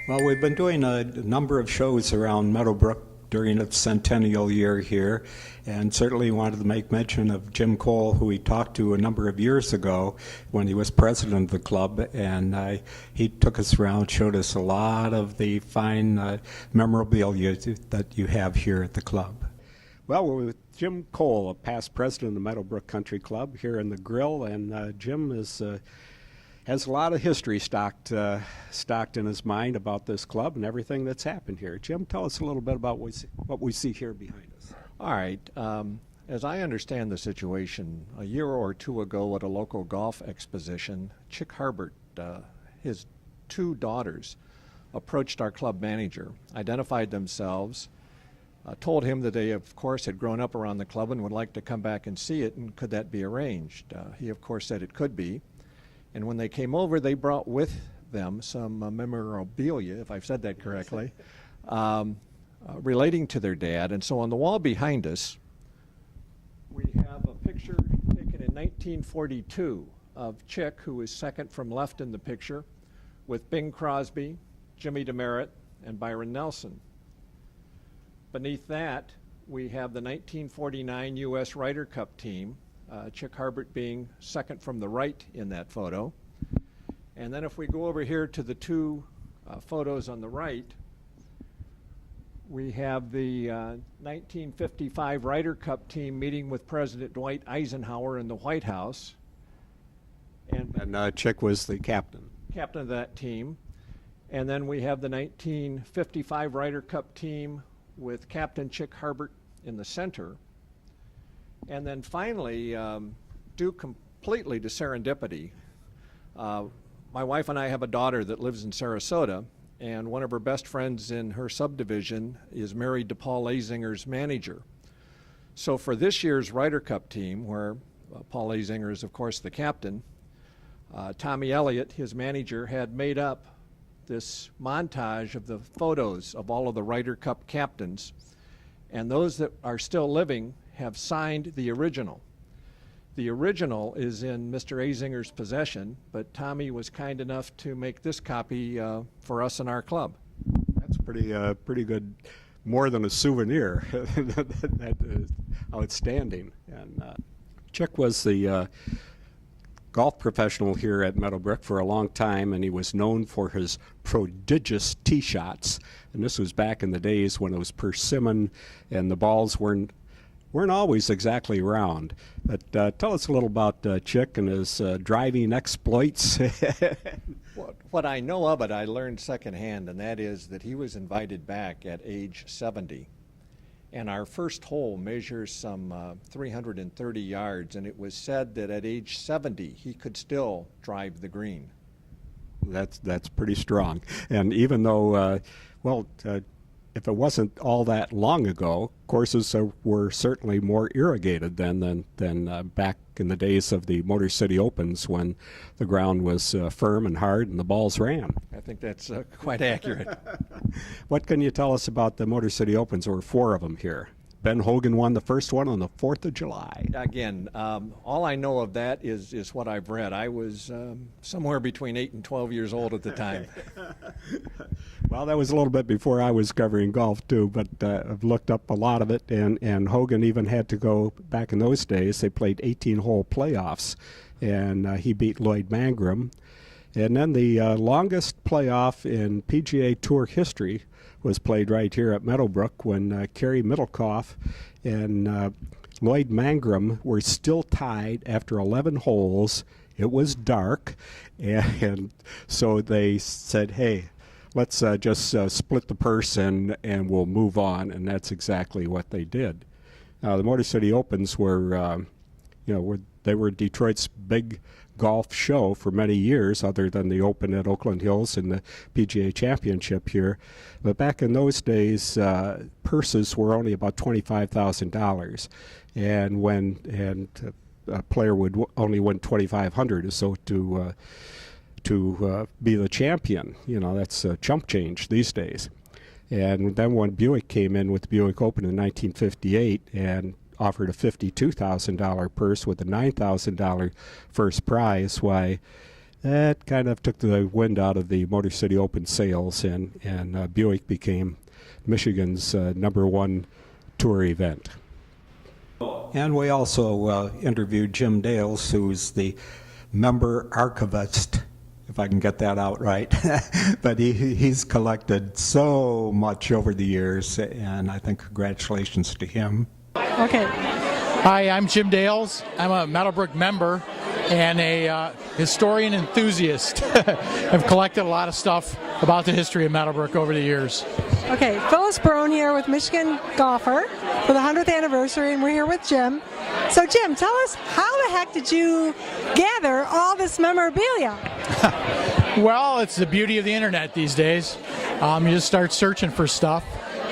Well, we've been doing a number of shows around Meadowbrook during its centennial year here, and certainly wanted to make mention of Jim Kohl, who we talked to a number of years ago when he was president of the club, and he took us around, showed us a lot of the fine memorabilia that you have here at the club. Well, we're with Jim Kohl, a past president of the Meadowbrook Country Club, here in the grill, and Jim has a lot of history stocked in his mind about this club and everything that's happened here. Jim, tell us a little bit about what we see here behind us. All right. As I understand the situation, a year or two ago at a local golf exposition, Chick Harbert, his two daughters, approached our club manager, identified themselves, told him that they, of course, had grown up around the club and would like to come back and see it, and could that be arranged? He, of course, said it could be. And when they came over, they brought with them some memorabilia, if I've said that correctly, relating to their dad. And so on the wall behind us, we have a picture taken in 1942 of Chick, who is second from left in the picture, with Bing Crosby, Jimmy DeMeritt, and Byron Nelson. Beneath that, we have the 1949 U.S. Ryder Cup team, Chick Harbert being second from the right in that photo. And then if we go over here to the two photos on the right, we have the 1955 Ryder Cup team meeting with President Dwight Eisenhower in the White House. And Chick was the captain. Captain of that team. And then we have the 1955 Ryder Cup team with Captain Chick Harbert in the center. And then finally, due completely to serendipity, my wife and I have a daughter that lives in Sarasota, and one of her best friends in her subdivision is married to Paul Azinger's manager. So for this year's Ryder Cup team, where Paul Azinger is, of course, the captain, Tommy Elliott, his manager, had made up this montage of the photos of all of the Ryder Cup captains, and those that are still living have signed the original. The original is in Mr. Azinger's possession, but Tommy was kind enough to make this copy for us in our club. That's pretty good, more than a souvenir. That is outstanding. And Chick was the golf professional here at Meadowbrook for a long time, and he was known for his prodigious tee shots. And this was back in the days when it was persimmon and the balls weren't always exactly round. But tell us a little about Chick and his driving exploits. What I know of it, I learned secondhand, and that is that he was invited back at age 70. And our first hole measures some 330 yards, and it was said that at age 70 he could still drive the green. That's pretty strong. And even though, if it wasn't all that long ago, courses were certainly more irrigated than back in the days of the Motor City Opens, when the ground was firm and hard and the balls ran. I think that's quite accurate. What can you tell us about the Motor City Opens? There were 4 of them here. Ben Hogan won the first one on the 4th of July. Again, all I know of that is what I've read. I was somewhere between 8 and 12 years old at the time. Well, that was a little bit before I was covering golf too, but I've looked up a lot of it, and Hogan even had to go, back in those days, they played 18-hole playoffs, and he beat Lloyd Mangrum. And then the longest playoff in PGA Tour history was played right here at Meadowbrook, when Kerry Middlecoff and Lloyd Mangrum were still tied after 11 holes. It was dark, and so they said, hey, let's just split the purse and we'll move on, and that's exactly what they did. The Motor City Opens were, they were Detroit's big golf show for many years, other than the Open at Oakland Hills and the PGA Championship here. But back in those days, purses were only about $25,000, and a player would only win $2,500 or so to be the champion. That's chump change these days. And then when Buick came in with the Buick Open in 1958 and offered a $52,000 purse with a $9,000 first prize, why that kind of took the wind out of the Motor City Open sales, and Buick became Michigan's #1 tour event. And we also interviewed Jim Dales, who's the member archivist, if I can get that out right. But he's collected so much over the years, and I think congratulations to him. Okay. Hi, I'm Jim Dales. I'm a Meadowbrook member and a historian enthusiast. I've collected a lot of stuff about the history of Meadowbrook over the years. Okay, Phyllis Barone here with Michigan Golfer for the 100th anniversary, and we're here with Jim. So Jim, tell us, how the heck did you gather all this memorabilia? Well, it's the beauty of the internet these days. You just start searching for stuff.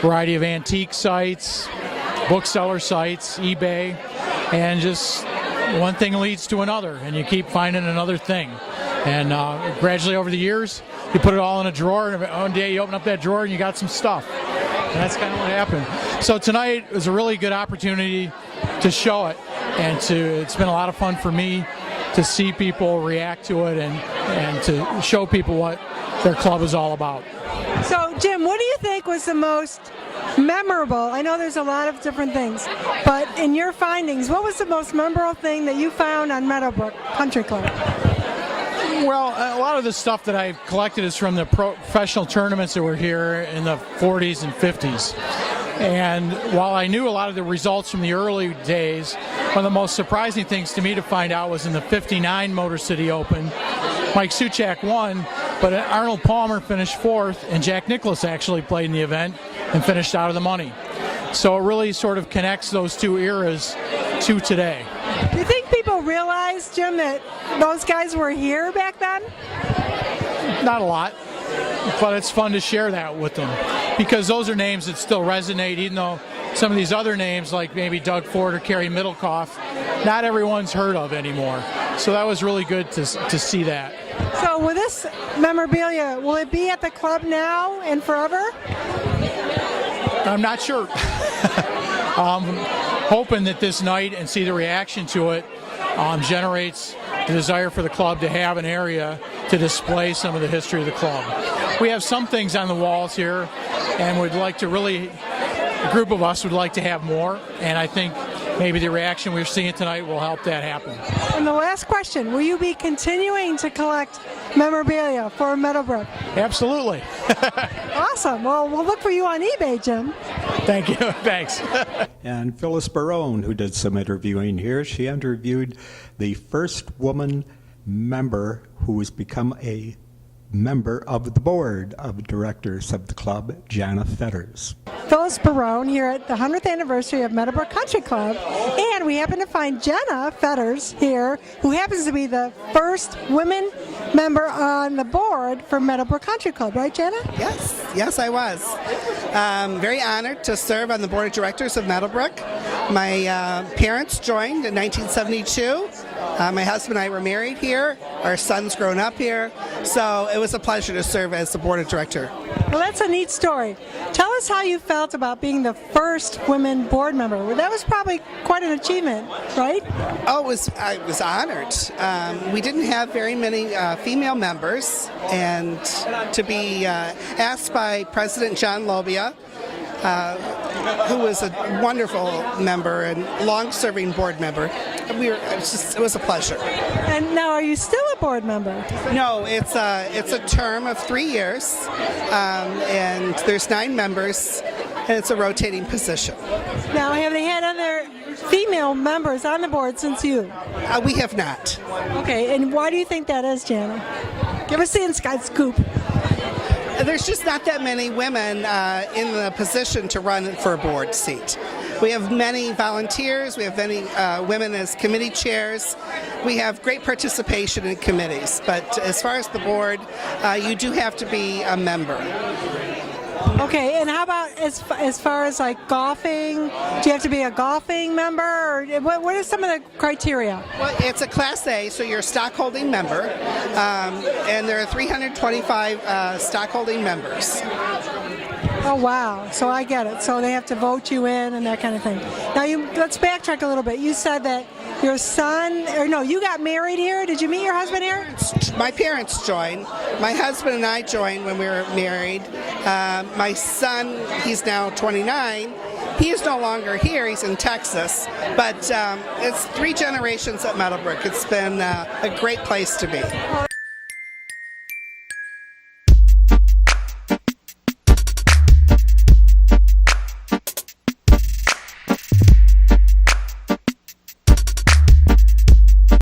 Variety of antique sites, bookseller sites, eBay, and just one thing leads to another, and you keep finding another thing. And gradually over the years, you put it all in a drawer, and one day you open up that drawer and you got some stuff. And that's kind of what happened. So tonight was a really good opportunity to show it, and it's been a lot of fun for me to see people react to it and to show people what their club is all about. So Jim, what do you think was the most memorable? I know there's a lot of different things, but in your findings, what was the most memorable thing that you found on Meadowbrook Country Club? Well, a lot of the stuff that I've collected is from the professional tournaments that were here in the 40s and 50s. And while I knew a lot of the results from the early days, one of the most surprising things to me to find out was in the 59 Motor City Open, Mike Suchak won, but Arnold Palmer finished 4th, and Jack Nicklaus actually played in the event and finished out of the money. So it really sort of connects those two eras to today. Do you think people realize, Jim, that those guys were here back then? Not a lot, but it's fun to share that with them, because those are names that still resonate, even though some of these other names, like maybe Doug Ford or Kerry Middlecoff, not everyone's heard of anymore. So that was really good to see that. So with this memorabilia, will it be at the club now and forever? I'm not sure. Hoping that this night and see the reaction to it generates the desire for the club to have an area to display some of the history of the club. We have some things on the walls here, and would like to really, a group of us would like to have more, and I think maybe the reaction we're seeing tonight will help that happen. And the last question, will you be continuing to collect memorabilia for Meadowbrook? Absolutely. Awesome. Well, we'll look for you on eBay, Jim. Thank you. Thanks. And Phyllis Barone, who did some interviewing here, she interviewed the first woman member who has become a member of the board of directors of the club, Jana Fetters. Phyllis Barone here at the 100th anniversary of Meadowbrook Country Club, and we happen to find Jana Fetters here, who happens to be the first women member on the board for Meadowbrook Country Club, right, Jana? Yes, I was. Very honored to serve on the board of directors of Meadowbrook. My parents joined in 1972. My husband and I were married here. Our son's grown up here. So it was a pleasure to serve as the board of director. Well, that's a neat story. Tell us how you felt about being the first women board member. Well, that was probably quite an achievement, right? Oh, I was honored. We didn't have very many female members, and to be asked by President John Lobia, who was a wonderful member and long-serving board member, it was a pleasure. And now, are you still a board member? No, it's a term of 3 years, and there's 9 members, and it's a rotating position. Now, have they had other female members on the board since you? We have not. Okay, and why do you think that is, Jana? Give us the inside scoop. There's just not that many women in the position to run for a board seat. We have many volunteers, we have many women as committee chairs, we have great participation in committees, but as far as the board, you do have to be a member. Okay, and how about as far as like golfing? Do you have to be a golfing member, or what are some of the criteria? Well, it's a Class A, so you're a stockholding member, and there are 325 stockholding members. Oh, wow. So I get it. So they have to vote you in and that kind of thing. Now, let's backtrack a little bit. You said that your son, or no, you got married here. Did you meet your husband here? My parents joined. My husband and I joined when we were married. My son, he's now 29. He is no longer here. He's in Texas. But it's 3 generations at Meadowbrook. It's been a great place to be.